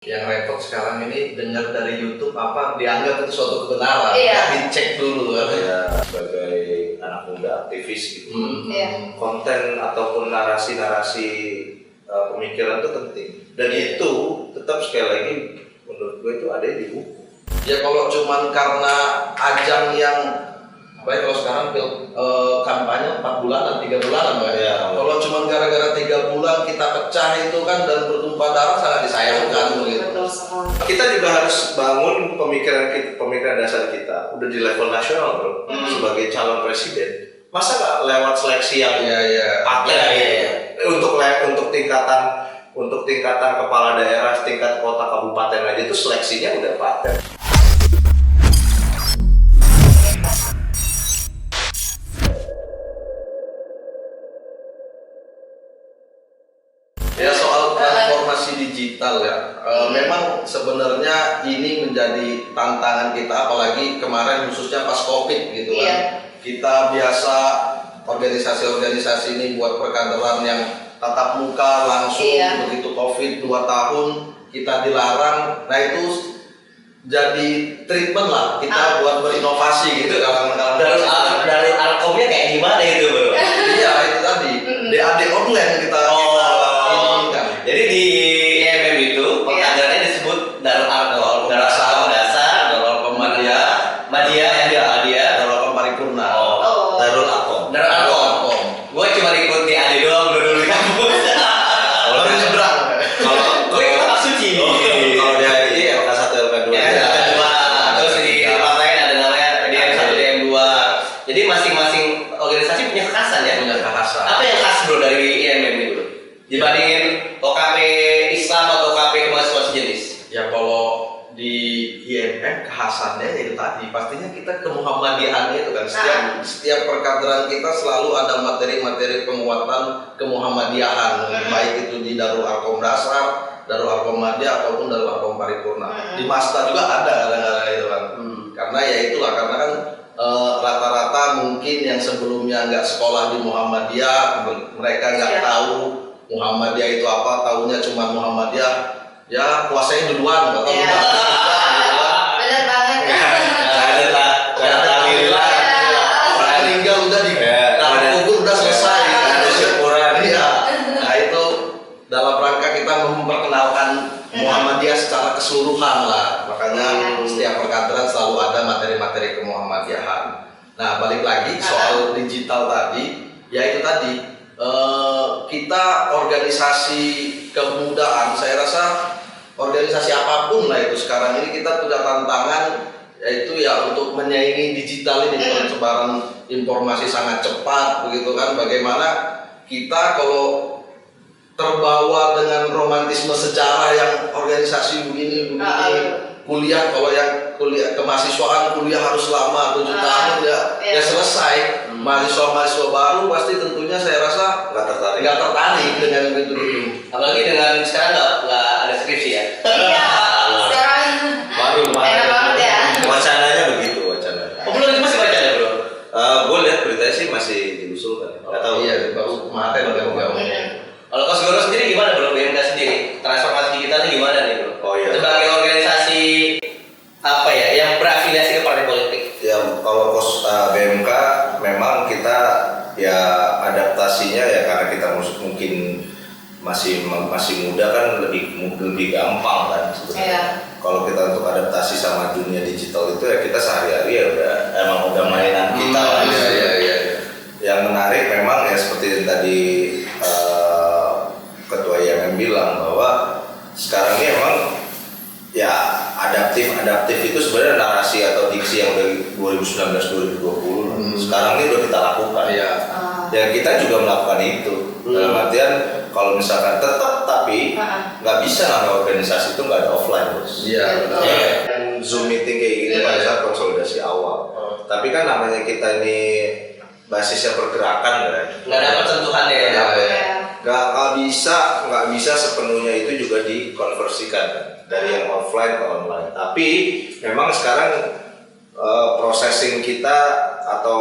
Yang repot sekarang ini dengar dari YouTube apa dianggap itu suatu kebenaran, dicek dulu kan. Ya, sebagai anak muda aktivis gitu, konten ataupun narasi-narasi pemikiran itu penting. Dan itu tetap sekali lagi menurut gue itu ada di buku. Ya kalau cuman karena ajang yang kalau sekarang kampanye 4 bulanan, 3 bulanan ya. Kalau cuma gara-gara 3 bulan kita pecah itu kan dan bertumpah darah sangat disayangkan gitu. Kita juga harus bangun pemikiran dasar kita udah di level nasional bro. Sebagai calon presiden masa nggak lewat seleksi yang paten untuk tingkatan kepala daerah, tingkat kota kabupaten aja itu seleksinya udah paten. Ya soal transformasi digital ya, memang sebenarnya ini menjadi tantangan kita, apalagi kemarin khususnya pas COVID gitu kan. Kita biasa organisasi-organisasi ini buat perkantoran yang tatap muka langsung, begitu COVID 2 tahun kita dilarang, nah itu jadi treatment lah kita buat berinovasi gitu kawan-kawan. Dari alkomnya kayak gimana itu bro? Iya itu tadi, DAD online kita. Jadi di IMM itu pengkaderannya disebut Darul Arkom, Darul Dasar, Darul Arkom Madya, Darul Arkom Paripurna. Darul Arkom. Gue cuma ikut di AD doang dulu di kampus. Kalau di seberang. Gue ikut Pak Suci. Kalau dia ini LK1, LK2. Terus di tempat lain ada namanya DM1, DM2. Jadi masing-masing organisasi punya kekhasan ya. Punya kekhasan. Apa yang khas bro dari IMM ini bro? Dibandingin OKP Islam atau OKP kemahasiswaan sejenis? Ya kalau di IMM kekhasannya itu tadi pastinya kita kemuhammadiyahan itu kan setiap perkantoran kita selalu ada materi-materi penguatan kemuhammadiyahan, baik itu di Darul Arkom Dasar, Darul Arkom Madya ataupun Darul Arkom Paripurna. Di Masta juga ada kadang-kadang itu kan. Karena ya itulah karena kan rata-rata mungkin yang sebelumnya nggak sekolah di Muhammadiyah, mereka nggak tahu Muhammadiyah itu apa, tahunya cuma Muhammadiyah ya puasanya duluan atau bener banget. Tinggal udah di kubur udah selesai syukuran. Iya. Nah itu dalam rangka kita memperkenalkan Muhammadiyah secara keseluruhan lah. Makanya setiap perkantoran selalu ada materi-materi kemuhammadiyahan. Nah balik lagi soal digital tadi, ya itu tadi kita organisasi kemudaan, saya rasa organisasi apapun lah itu sekarang ini kita punya tantangan yaitu ya untuk menyaingi digital ini, penyebaran informasi sangat cepat begitu kan. Bagaimana kita kalau terbawa dengan romantisme sejarah yang organisasi begini kuliah, kalau yang kuliah kemahasiswaan kuliah harus lama 7 tahun ya selesai. Mahasiswa baru pasti tentunya saya rasa nggak tertarik dengan itu. Apalagi dengan sekarang nggak ada skripsi ya. Iya, sekarang enak banget ya. Wacananya begitu wacananya. Belum itu masih baca ya bro? Gue lihat beritanya sih masih diusulkan. Nggak tahu. Iya, baru kemarin Kalau Kos Goro sendiri gimana bro? BMK sendiri transformasi digitalnya gimana nih bro? Sebagai organisasi apa ya yang berafiliasi ke partai politik? Ya kalau Kos BMK memang kita ya adaptasinya ya karena kita mungkin masih muda kan lebih gampang kan sebenarnya. Kalau kita untuk adaptasi sama dunia digital itu ya kita sehari-hari ya udah mainan kita lah. Yang menarik memang ya seperti yang tadi Ketua IMM bilang bahwa sekarang ini memang ya adaptif itu sebenarnya narasi atau diksi yang dari 2019-2020 sekarang ini udah kita lakukan. Ya kita juga melakukan itu dalam artian kalau misalkan tetap tapi nggak bisa namanya organisasi itu nggak ada offline bos. Zoom meeting kayak gini pada saat konsolidasi awal. Tapi kan namanya kita ini basisnya pergerakan kan. Nggak ada persentuhannya ya. Nggak bisa sepenuhnya itu juga dikonversikan kan, dari yang offline ke online. Tapi memang sekarang processing kita atau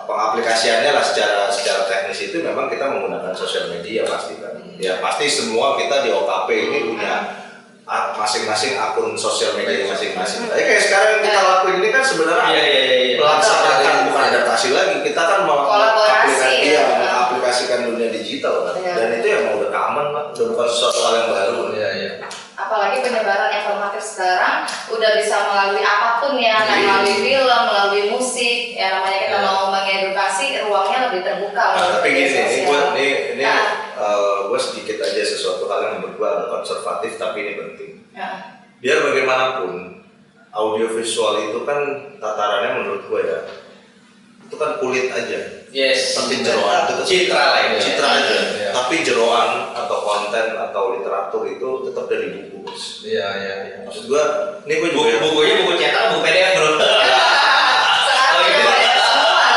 pengaplikasiannya lah secara teknis itu memang kita menggunakan sosial media pasti kan. Ya pasti semua kita di OKP ini masing-masing akun sosial media masing-masing. Kayak sekarang yang kita lakuin ini kan sebenarnya melaksanakan bukan adaptasi lagi, kita kan mau Kolaborasi, mengaplikasikan dunia digital kan. Dan itu yang udah aman lah, udah bukan sesuatu hal yang baru. Apalagi penyebaran informatif sekarang udah bisa melalui apapun ya, melalui film, melalui musik, ya namanya kita mau mengedukasi, ruangnya lebih terbuka. Tapi gini, gue sedikit aja sesuatu hal yang menurut gue agak konservatif tapi ini penting. Biar bagaimanapun audiovisual itu kan tatarannya menurut gue ya, itu kan kulit aja. Tapi jeroan itu Citra lah itu. Citra aja. Tapi jeroan atau konten atau literatur itu tetap dari buku, bos. Maksud gue, ini gue juga Bukunya buku cetak, buku PDF bro.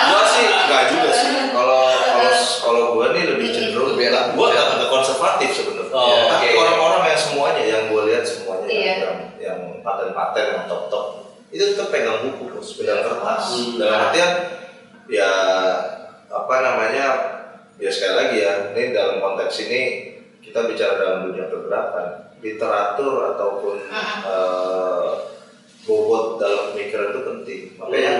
Gue sih nggak juga sih. Kalau gue nih lebih cenderung gue agak konservatif sebenarnya. Tapi orang-orang yang semuanya yang gue lihat semuanya yang paten-paten yang top-top itu tetap pegang buku, bos, pegang kertas. Dalam artian ya apa namanya, ya sekali lagi ya, ini dalam konteks ini kita bicara dalam dunia pergerakan, literatur ataupun bobot dalam pemikiran itu penting. Makanya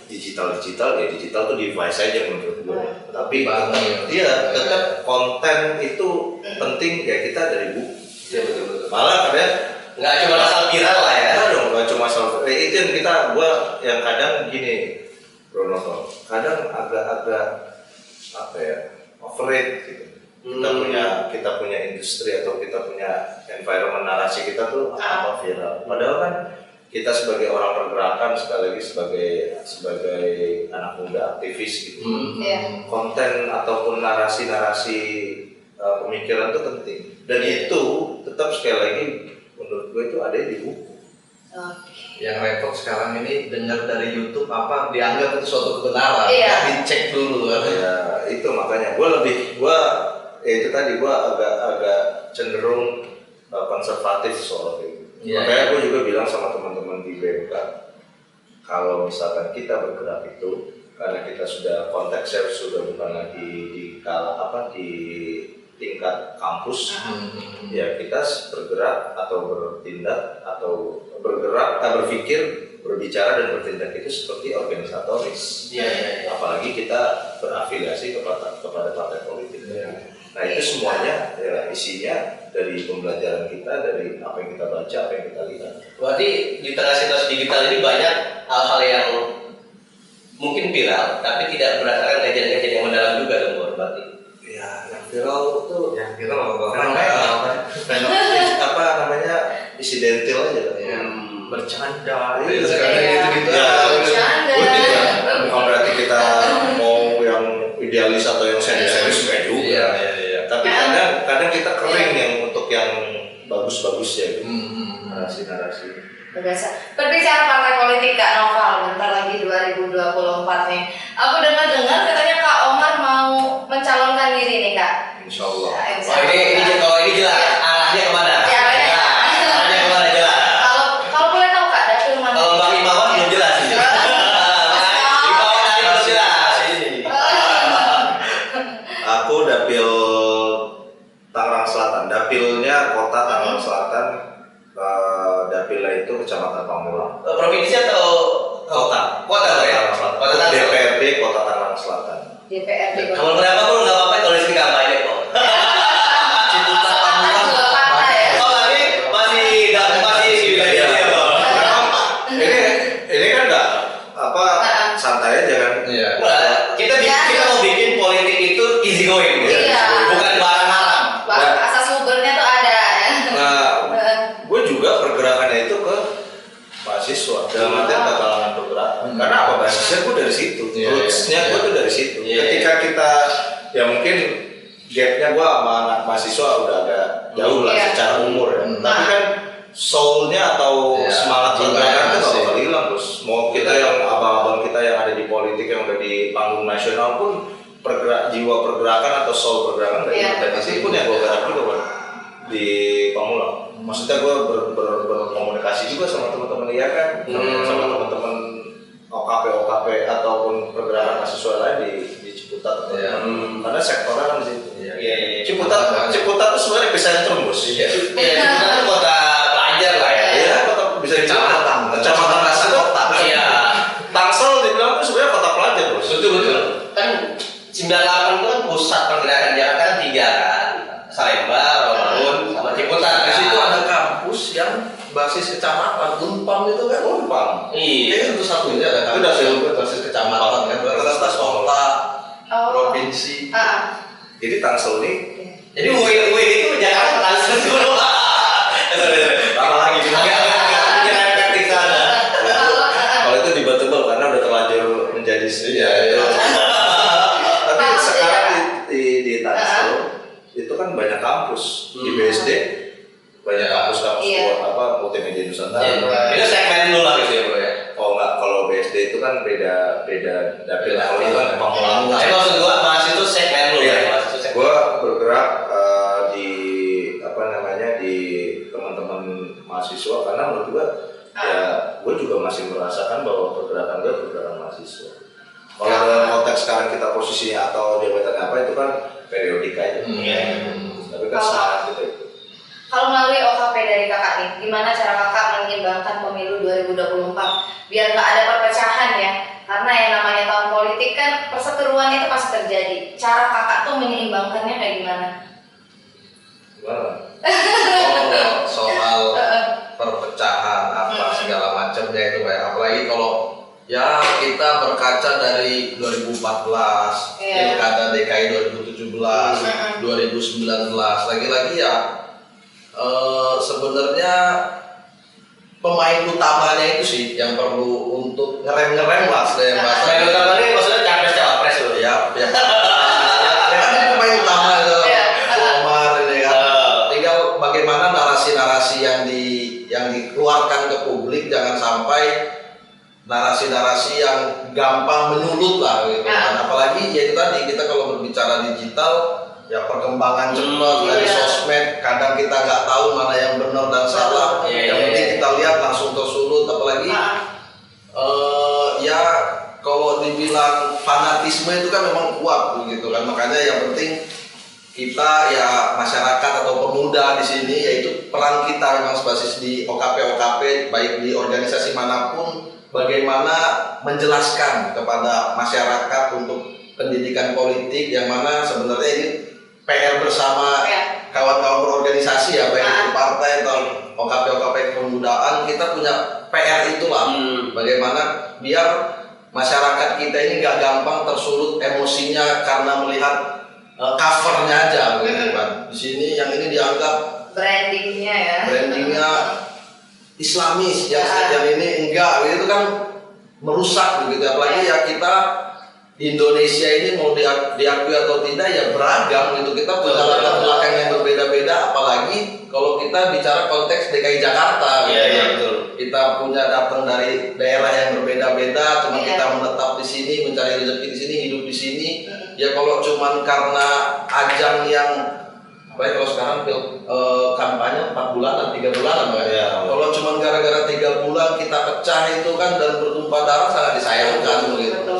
digital tuh device aja menurut gue. Tapi tetap konten itu penting ya, kita dari buku. Malah kadang Nggak cuma asal viral lah ya. Nggak cuma asal itu yang kadang gini, Bruno, kadang agak apa ya, overrated gitu. Kita punya industri atau kita punya environment narasi kita tuh apa viral. Padahal kan kita sebagai orang pergerakan, sekali lagi sebagai anak muda aktivis gitu, konten ataupun narasi pemikiran itu penting. Dan itu tetap sekali lagi menurut gue itu ada di buku. Yang repot sekarang ini dengar dari YouTube apa dianggap itu suatu kebenaran, dicek dulu. Ya itu makanya gue itu tadi gue agak cenderung konservatif soal itu. Makanya gue juga bilang sama teman-teman di BMK, kalau misalkan kita bergerak itu karena kita sudah konteksnya sudah bukan lagi di tingkat kampus, ya kita bergerak atau bertindak atau berpikir, berbicara dan bertindak itu seperti organisatoris. Apalagi kita berafiliasi kepada partai politik. Nah itu semuanya ya isinya dari pembelajaran kita, dari apa yang kita baca, apa yang kita lihat. Berarti di tengah situasi digital ini banyak hal-hal yang mungkin viral, tapi tidak berdasarkan kajian-kajian yang mendalam juga dong, berarti. Ya, yang viral tuh apa namanya insidental aja. Bercanda. Gitu. Bercanda. Bukan berarti kita mau yang idealis atau yang serius enggak juga. Tapi kadang kita kering yang untuk yang bagus-bagus ya. Narasi-narasi. Berbicara partai politik Kak Noval, bentar lagi 2024 nih. Aku dengar katanya Kak Omar mau mencalonkan diri nih Kak. Insya Allah. Kalau ini jelas arahnya kemana? Arahnya kemana jelas. Kalau boleh tahu Kak, dapil mana? Kalau Bang Imawan belum jelas ini. Imawan hari belum jelas ini. Aku dapil Tangerang Selatan. Dapilnya kota Tangerang Selatan. Dapilnya itu Kecamatan Pamulang. Provinsi atau Kota ya? Kota DPRD Kota Tangerang Selatan. DPRD. Kalau berapa pun nggak apa-apa kalau di kampanye kok. Ciputat Pamulang. Oh ini masih di wilayah ya bang. Ini kan nggak apa santai aja kan. Kita mau bikin politik itu easy going, bukan barang haram. Asas sumbernya tuh ada ya. Gue juga pergerakannya itu ke mahasiswa dalam artian ke kalangan pergerakan. Karena apa, basisnya gue dari situ, rootsnya gue tuh dari situ. Ketika kita ya mungkin gapnya gue sama anak mahasiswa udah agak jauh lah secara umur ya. Tapi kan soulnya atau semangat pergerakan itu gak bakal hilang, bos. Mau kita yang abang-abang kita yang ada di politik yang udah di panggung nasional pun jiwa pergerakan atau soul pergerakan gak hilang. Dan itu pun yang gue garap juga bang di Pamulang. Maksudnya gue berkomunikasi juga sama teman-teman kan, sama teman-teman OKP ataupun pergerakan mahasiswa lain di Ciputat. Karena sektornya kan di situ. Ciputat itu sebenarnya bisa tembus. Ciputat itu kota pelajar lah ya. yang basis kecamatan, Unpam itu kan Unpam. Iya. Itu satunya ada kan. Itu basis kecamatan kan. Rata-rata kota, provinsi. Jadi Tangsel ini Jadi Win itu Jakarta Tangsel dulu. Lama lagi. Nyerempet di sana. Kalau itu debatable karena udah terlanjur menjadi tapi sekarang di Tangsel itu kan banyak kampus di BSD, banyak kampus multimedia Nusantara. Itu segmen dulu lah gitu ya bro ya. Oh enggak, kalau BSD itu kan beda dapil. Kalau itu kan Pamulang. Maksud gua mahasiswa itu segmen dulu ya. Gua bergerak di teman-teman mahasiswa karena menurut gua ya gua juga masih merasakan bahwa pergerakan gua pergerakan mahasiswa. Kalau dalam konteks sekarang kita posisinya atau jabatan apa itu kan periodik aja. Tapi kan semangat kita itu. Kalau melalui OKP dari kakak nih, gimana cara kakak menyeimbangkan pemilu 2024 biar nggak ada perpecahan ya? Karena yang namanya tahun politik kan perseteruan itu pasti terjadi. Cara kakak tuh menyeimbangkannya kayak gimana? Gimana? Soal perpecahan apa segala macamnya itu kayak apalagi kalau ya kita berkaca dari 2014, Pilkada DKI 2017, 2019, lagi-lagi ya sebenarnya pemain utamanya itu sih yang perlu untuk ngerem lah selain bahasa. Pemain utamanya maksudnya capres cawapres loh. Ya kan ini pemain utama Omar ini kan. Tinggal bagaimana narasi-narasi yang dikeluarkan ke publik jangan sampai narasi-narasi yang gampang menyulut lah gitu kan. Apalagi ya itu tadi kita kalau berbicara digital ya perkembangan cepat dari sosmed, kadang kita nggak tahu mana yang benar dan salah. Yang penting kita lihat langsung tersulut, apalagi ya kalau dibilang fanatisme itu kan memang kuat begitu kan. Makanya yang penting kita ya masyarakat atau pemuda di sini yaitu peran kita memang sebasis di OKP baik di organisasi manapun bagaimana menjelaskan kepada masyarakat untuk pendidikan politik yang mana sebenarnya ini PR bersama kawan-kawan berorganisasi ya baik itu partai atau OKP kepemudaan, kita punya PR itulah bagaimana biar masyarakat kita ini nggak gampang tersulut emosinya karena melihat covernya aja gitu kan. Di sini yang ini dianggap brandingnya Islamis, yang ini enggak gitu kan merusak begitu. Apalagi ya kita di Indonesia ini mau diakui atau tidak ya beragam gitu, kita punya latar belakang yang berbeda-beda, apalagi kalau kita bicara konteks DKI Jakarta gitu. Kita punya datang dari daerah yang berbeda-beda, cuma kita menetap di sini, mencari rezeki di sini, hidup di sini. Ya kalau cuman karena ajang yang baik kalau sekarang kampanye 4 bulanan, 3 bulanan kalau cuma gara-gara 3 bulan kita pecah itu kan dan bertumpah darah sangat disayangkan gitu.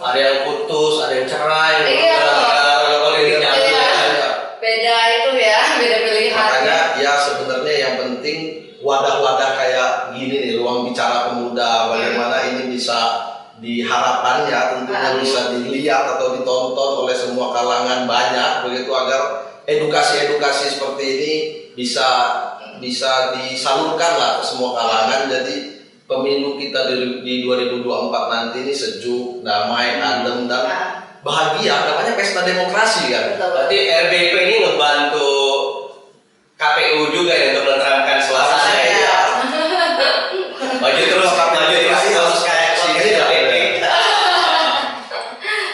Ada yang putus, ada yang cerai. Beda itu ya, beda pilihan. Makanya ya sebenarnya yang penting wadah-wadah kayak gini nih, ruang bicara pemuda, bagaimana ini bisa diharapkannya tentunya bisa dilihat atau ditonton oleh semua kalangan banyak begitu agar edukasi seperti ini bisa disalurkan lah ke semua kalangan. Jadi pemilu kita di 2024 nanti ini sejuk, damai, adem dan bahagia, namanya pesta demokrasi kan. Berarti RBP ini ngebantu KPU juga ya untuk menerangkan suasana ya. Maju terus kayak sini RBP.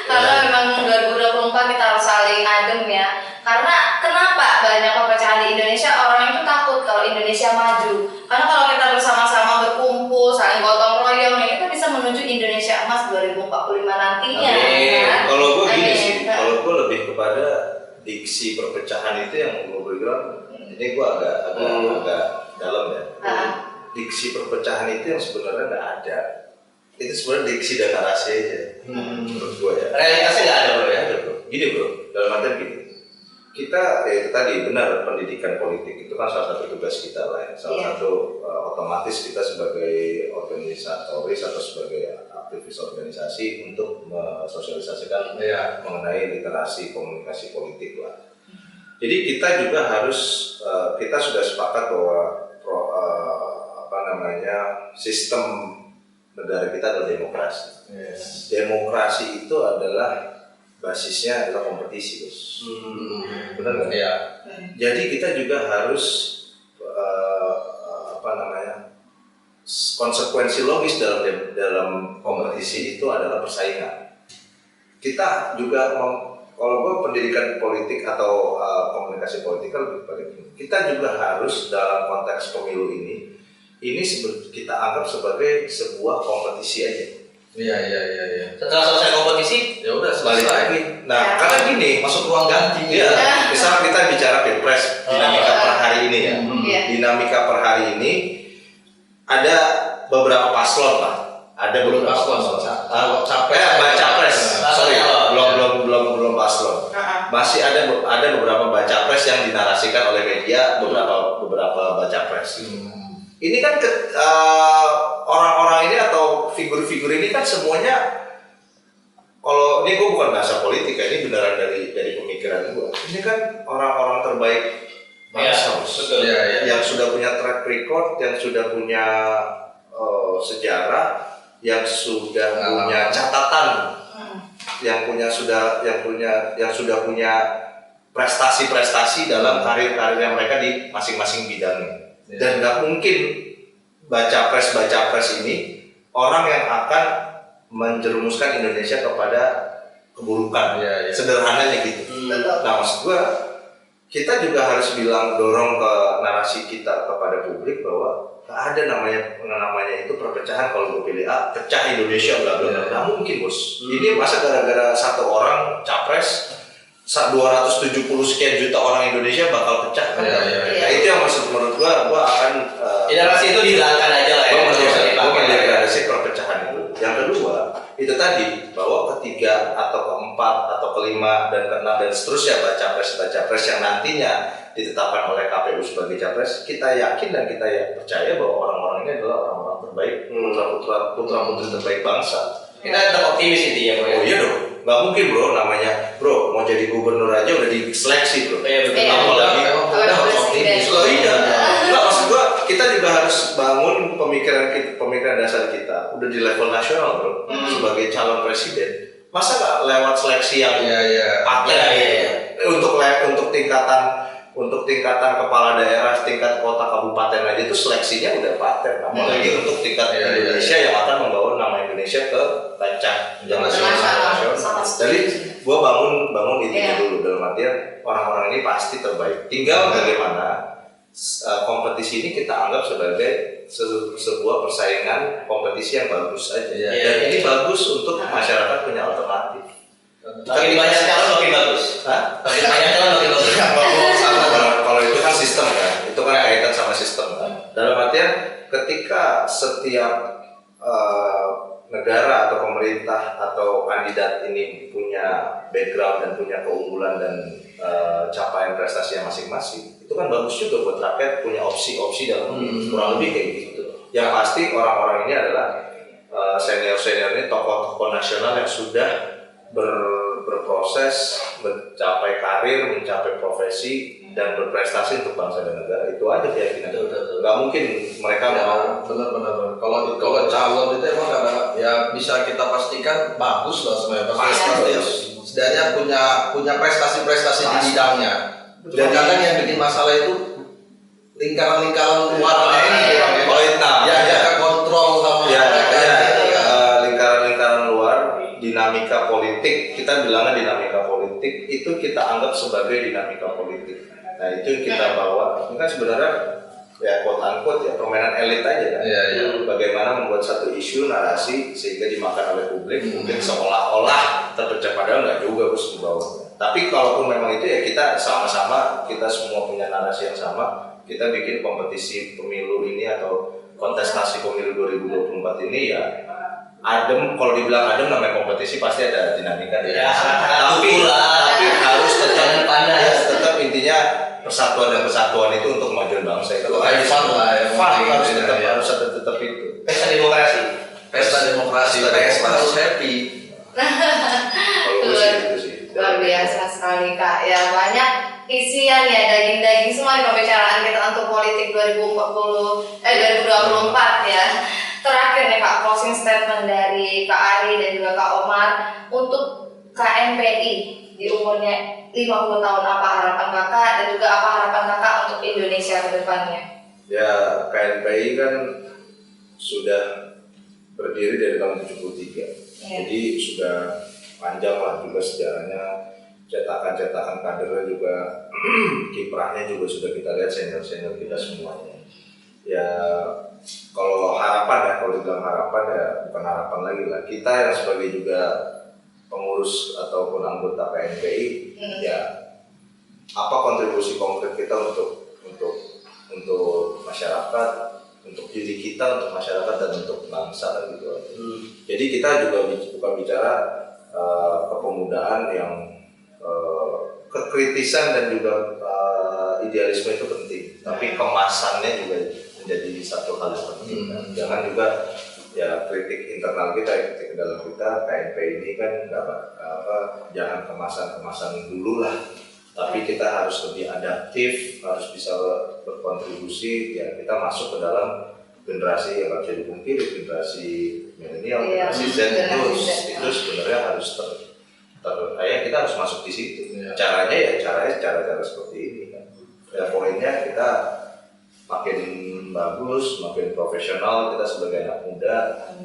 Karena memang 2024 kita harus saling adem ya. Karena kenapa banyak perpecahan di Indonesia, orang itu takut kalau Indonesia maju. Karena kalau kita bersama-sama berkumpul, saling gotong royong, itu bisa menuju Indonesia emas 2045 nantinya. Kan? Kalau gue gini sih, kalau gue lebih kepada diksi perpecahan itu yang gue bergerak. Ini gue agak dalam ya. Diksi perpecahan itu yang sebenarnya nggak ada. Itu sebenarnya diksi dan narasi aja. Menurut gue ya. Realitasnya nggak ada bro ya. Gini bro, dalam artian gini. Kita itu tadi benar, pendidikan politik itu kan salah satu tugas kita lah ya. Salah satu otomatis kita sebagai organisatoris atau sebagai aktivis organisasi untuk mensosialisasikan mengenai literasi komunikasi politik lah. Jadi kita juga harus kita sudah sepakat bahwa sistem negara kita adalah demokrasi. Demokrasi itu adalah basisnya adalah kompetisi, Bos. Benar nggak? Iya. Jadi kita juga harus konsekuensi logis dalam kompetisi itu adalah persaingan. Kita juga kalau gue pendidikan politik atau komunikasi politik kan lebih pada gini. Kita juga harus dalam konteks pemilu ini kita anggap sebagai sebuah kompetisi aja. Iya. Setelah selesai kompetisi, Ya udah Balik selesai. lagi. Nah, karena gini, Masuk ruang ganti. iya, misal kita bicara pilpres, dinamika per hari ini ya. Iya. Dinamika per hari ini ada beberapa paslon lah. Ada Belum beberapa paslon. paslon. Capres. Baca pres. Sorry, Calon. belum paslon. Masih ada beberapa baca pres yang dinarasikan oleh media, beberapa baca pres. Ini kan orang-orang ini atau figur-figur ini kan semuanya, kalau ini gue bukan bahasa politik ya, ini beneran dari pemikiran gue. Ini kan orang-orang terbaik bangsa, betul. yang sudah punya track record, yang sudah punya sejarah, yang sudah punya catatan, yang sudah punya prestasi-prestasi dalam karir-karirnya mereka di masing-masing bidangnya. Dan nggak mungkin baca pres ini orang yang akan menjerumuskan Indonesia kepada keburukan. Sederhananya gitu. Nah, maksud gua, kita juga harus dorong ke narasi kita kepada publik bahwa nggak ada namanya itu perpecahan. Kalau gue pilih A, pecah Indonesia bla bla bla. Nggak mungkin, Bos. Ini masa gara-gara satu orang capres 270 sekian juta orang Indonesia bakal pecah kan? Nah, itu yang menurut gua akan narasi itu dihilangkan aja lah ya. Gua mendegradasi perpecahan itu. Yang kedua, itu tadi bahwa ketiga atau keempat atau kelima dan keenam dan seterusnya baca pres yang nantinya ditetapkan oleh KPU sebagai capres, kita yakin dan kita percaya bahwa orang-orang ini adalah orang-orang terbaik, putra-putri terbaik bangsa. Kita tetap optimis intinya, Bro. Oh iya dong, nggak mungkin bro mau jadi gubernur aja udah diseleksi bro. Iya, betul. Apalagi Udah optimis. Oh iya. Nggak, maksud gua kita juga harus bangun pemikiran dasar kita udah di level nasional bro. Sebagai calon presiden, masa nggak lewat seleksi yang paten? Untuk tingkatan kepala daerah, tingkat kota kabupaten aja itu seleksinya udah paten. Apalagi untuk tingkat Indonesia yang akan membawa nama Indonesia ke kancah internasional. Jadi gua bangun intinya dulu, dalam artian orang-orang ini pasti terbaik. Tinggal bagaimana kompetisi ini kita anggap sebagai sebuah persaingan kompetisi yang bagus aja. Dan ini bagus untuk masyarakat punya alternatif. Makin banyak calon makin bagus. Makin banyak calon makin bagus. Kalau itu kan sistem kan, itu kan kaitan sama sistem kan. Dalam artian ketika setiap negara atau pemerintah atau kandidat ini punya background dan punya keunggulan dan capaian prestasinya masing-masing, itu kan bagus juga buat rakyat punya opsi-opsi dalam pemilu. Kurang lebih kayak gitu. Yang pasti orang-orang ini adalah senior-senior ini tokoh-tokoh nasional yang sudah berproses, mencapai karir, mencapai profesi, dan berprestasi untuk bangsa dan negara. Itu aja keyakinan. Nggak mungkin mereka mau. Benar. Kalau calon itu emang karena ya bisa kita pastikan bagus lah sebenarnya. Pasti setidaknya punya prestasi-prestasi di bidangnya. Cuma kadang yang bikin masalah itu lingkaran-lingkaran luarnya ini. Ya kontrol sama mereka. Lingkaran luar, dinamika politik, kita bilangnya dinamika politik, itu kita anggap sebagai dinamika politik. Nah itu yang kita bawa, ini kan sebenarnya ya quote unquote ya permainan elit aja kan. Bagaimana membuat satu isu narasi sehingga dimakan oleh publik, mungkin seolah-olah terpecah, padahal nggak juga Gus di bawah. Tapi kalaupun memang itu ya kita sama-sama, kita semua punya narasi yang sama, kita bikin kompetisi pemilu ini atau kontestasi pemilu 2024 ini ya adem. Kalau dibilang adem namanya kompetisi pasti ada dinamika tapi harus tetap intinya persatuan dan kesatuan itu untuk kemajuan bangsa itu harus tetap itu Pesta demokrasi. Harus happy. kalau gue sih itu sih Luar biasa sekali Kak. Ya banyak isian ya, daging-daging semua di pembicaraan kita untuk politik 2024 ya. Terakhir nih Kak, closing statement dari Kak Ari dan juga Kak Omar untuk KNPI di umurnya 50 tahun, apa harapan Kakak dan juga apa harapan Kakak untuk Indonesia ke depannya? Ya, KNPI kan sudah berdiri dari tahun 73. Jadi sudah panjang lah juga sejarahnya, cetakan-cetakan kadernya juga, kiprahnya juga sudah kita lihat, senior-senior kita semuanya. Ya, kalau dibilang harapan ya bukan harapan lagi lah. Kita yang sebagai juga pengurus ataupun anggota KNPI, ya apa kontribusi konkret kita untuk masyarakat, untuk diri kita, untuk masyarakat dan untuk bangsa gitu. Jadi kita juga bukan bicara kepemudaan yang kekritisan dan juga idealisme itu penting, tapi kemasannya juga menjadi satu hal yang penting. Jangan juga ya kritik internal kita, kritik dalam kita, KNPI ini kan jangan kemasan dulu lah, tapi kita harus lebih adaptif, harus bisa berkontribusi. Ya kita masuk ke dalam generasi yang nggak bisa dipungkiri, generasi milenial, generasi Z itu sebenarnya harus kita harus masuk di situ. Caranya ya cara seperti ini kan. Ya poinnya kita makin bagus, makin profesional kita sebagai anak muda,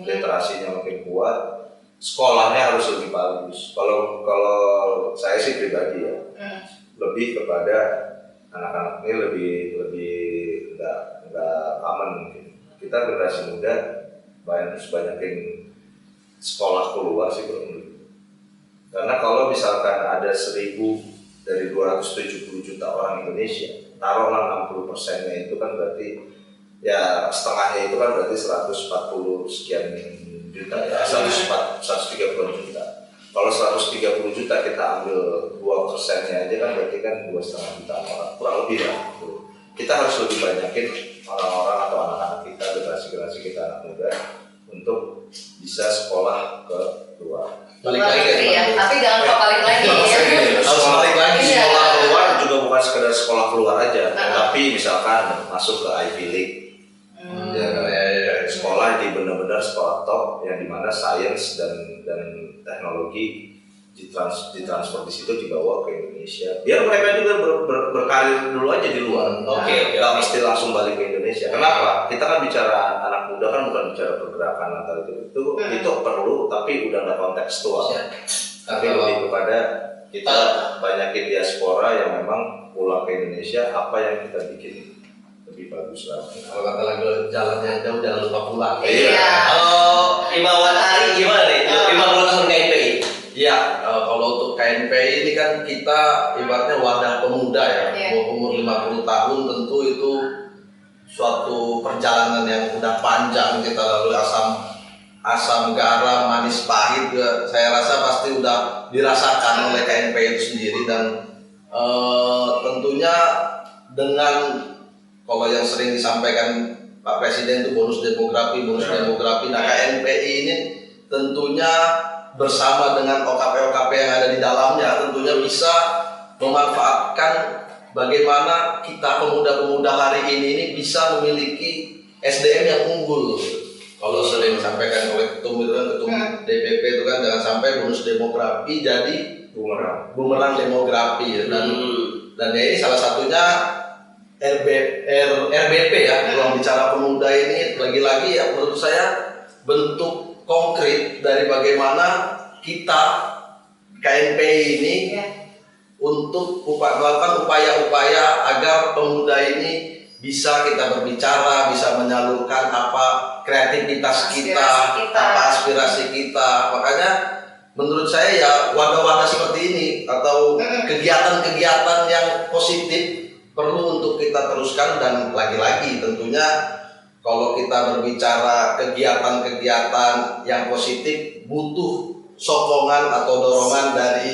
literasinya makin kuat, sekolahnya harus lebih bagus. Kalau saya sih pribadi ya, lebih kepada anak-anak ini lebih nggak aman mungkin. Kita generasi muda harus banyakin sekolah keluar sih belum. Karena kalau misalkan ada 1.000 dari 270 juta orang Indonesia, taruhlah 60%-nya itu kan berarti ya setengahnya itu kan berarti 140 sekian juta ya, 130 juta. Kalau 130 juta kita ambil 2%-nya aja kan berarti kan 2,5 juta orang, kurang lebih lah. Kita harus lebih banyakin orang-orang atau anak-anak kita, generasi kita anak muda untuk bisa sekolah ke luar. Balik lagi ya, tapi jangan lupa balik lagi ya. Harus balik lagi, Iya. sekolah keluar juga bukan sekedar sekolah keluar aja, tapi misalkan masuk ke Ivy League. Sekolah di benar-benar sekolah top yang dimana sains dan teknologi ditransfer di situ dibawa ke Indonesia. Biar mereka juga berkarir dulu aja di luar. Nggak mesti langsung balik ke Indonesia. Kenapa? Kita kan bicara anak muda kan bukan bicara pergerakan atau itu perlu, tapi udah nggak kontekstual. Tapi lebih kepada kita banyakin diaspora yang memang pulang ke Indonesia, apa yang kita bikin lebih bagus lah. Kalau kata lagu jalannya jauh jangan lupa pulang. Iya. Kalau Imawan Ari gimana nih? 50 tahun KNPI. Iya, kalau untuk KNPI ini kan kita ibaratnya wadah pemuda ya. Umur 50 tahun tentu itu suatu perjalanan yang udah panjang, kita lalui asam garam, manis pahit, saya rasa pasti udah dirasakan oleh KNPI itu sendiri. Dan tentunya dengan kalau yang sering disampaikan Pak Presiden itu bonus demografi. Nah KNPI ini tentunya bersama dengan OKP-OKP yang ada di dalamnya tentunya bisa memanfaatkan bagaimana kita pemuda-pemuda hari ini bisa memiliki SDM yang unggul. Kalau sering disampaikan oleh ketum DPP itu kan jangan sampai bonus demografi jadi bumerang demografi ya. Dan ya ini salah satunya RBP ya, ruang bicara pemuda ini lagi-lagi ya menurut saya bentuk konkret dari bagaimana kita KNPI ini untuk melakukan upaya-upaya agar pemuda ini bisa kita berbicara, bisa menyalurkan apa kreativitas kita, apa aspirasi kita. Makanya menurut saya ya wadah-wadah seperti ini atau kegiatan-kegiatan yang positif perlu untuk kita teruskan. Dan lagi-lagi tentunya kalau kita berbicara kegiatan-kegiatan yang positif butuh sokongan atau dorongan dari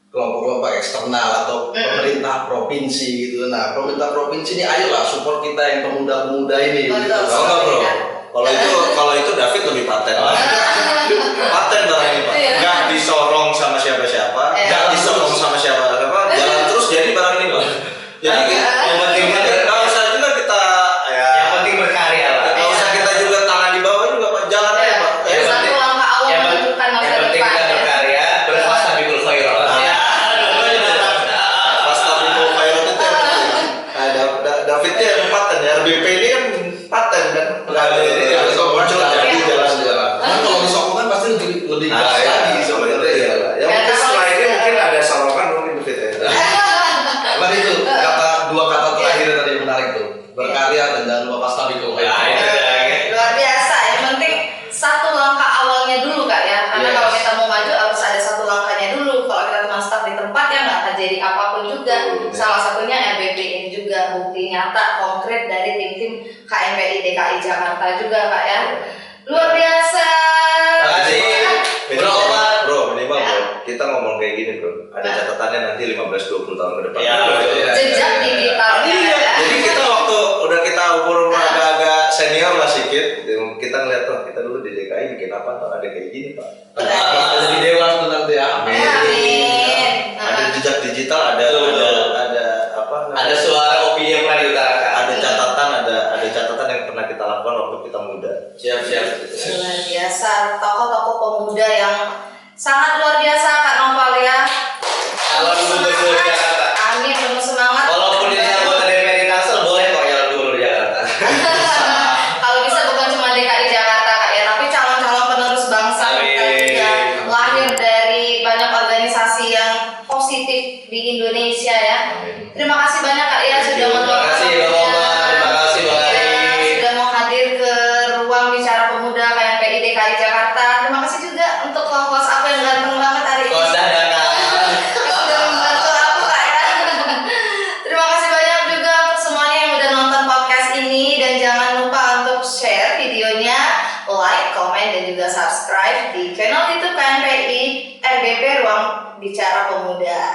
kelompok-kelompok eksternal atau pemerintah provinsi gitu. Nah, pemerintah provinsi ini ayolah support kita yang pemuda-pemuda ini. Kalau itu David lebih paten. Paten barang ini Pak. Nggak disorong sama siapa-siapa, nggak disorong sama siapa-siapa, jalan terus jadi barang ini Pak. Jadi yang penting paten dan Kalau muncul jadi Iya. jalan-jalan. Kan kalau di Soko kan pasti lebih Nah, keras ya, lagi sebenarnya ya. Yang Ya, mungkin kalau setelah ini kita- mungkin ada salokan mungkin gitu ya. Cuman itu dua kata terakhir tadi yang menarik tuh. Berkarya dan jangan lupa pastabiqul khair. Nah, itu dah. Luar biasa. Yang penting satu langkah awalnya dulu Kak ya. Karena Yes. kalau kita mau maju harus ada satu langkahnya dulu. Kalau kita cuma stuck di tempat ya nggak akan jadi apapun juga. Salah satunya RBP ini juga bukti nyata konkret dari tim-tim KMPI DKI Jakarta juga Kak ya. Luar biasa. Makasih. Bro Omar. Bro, minimal Ya. bro. Kita ngomong kayak gini bro. Ada catatannya nanti 15-20 tahun ke depan. Ya, betul. Jejak digitalnya Iya. ya. Jadi kita waktu udah kita umur agak-agak senior lah sedikit, kita ngeliat tuh kita dulu di DKI bikin apa tuh ada kayak gini pak. Jadi dewas tuh nanti ya. Amin. Ada jejak digital, ada apa? Ada suara opini yang pernah diutarakan. Ada catatan yang pernah kita lakukan waktu kita muda. Siap. Luar biasa, tokoh-tokoh pemuda yang sangat luar biasa Kak Noval ya. Calon Gubernur Jakarta. Amin, penuh semangat. Walaupun ini anggota DPR Tangsel boleh kok calon Gubernur Jakarta. Kalau bisa bukan cuma DKI Jakarta Kak ya, tapi calon-calon penerus bangsa kita Amin. juga lahir dari banyak organisasi yang positif di Indonesia ya. Terima kasih banyak Kak ya sudah meluangkan kasih, Bang waktunya. Omar. Terima kasih, Bang Ya, Ari. sudah mau hadir ke ruang bicara pemuda KMPI DKI Jakarta. Terima kasih juga untuk kelas aku yang ganteng banget hari ini. Kos dadangan. Sudah membantu aku Kak ya. Terima kasih banyak juga untuk semuanya yang udah nonton podcast ini dan jangan lupa untuk share videonya, like, komen dan juga subscribe di channel YouTube KMPI RBP Ruang Bicara Pemuda.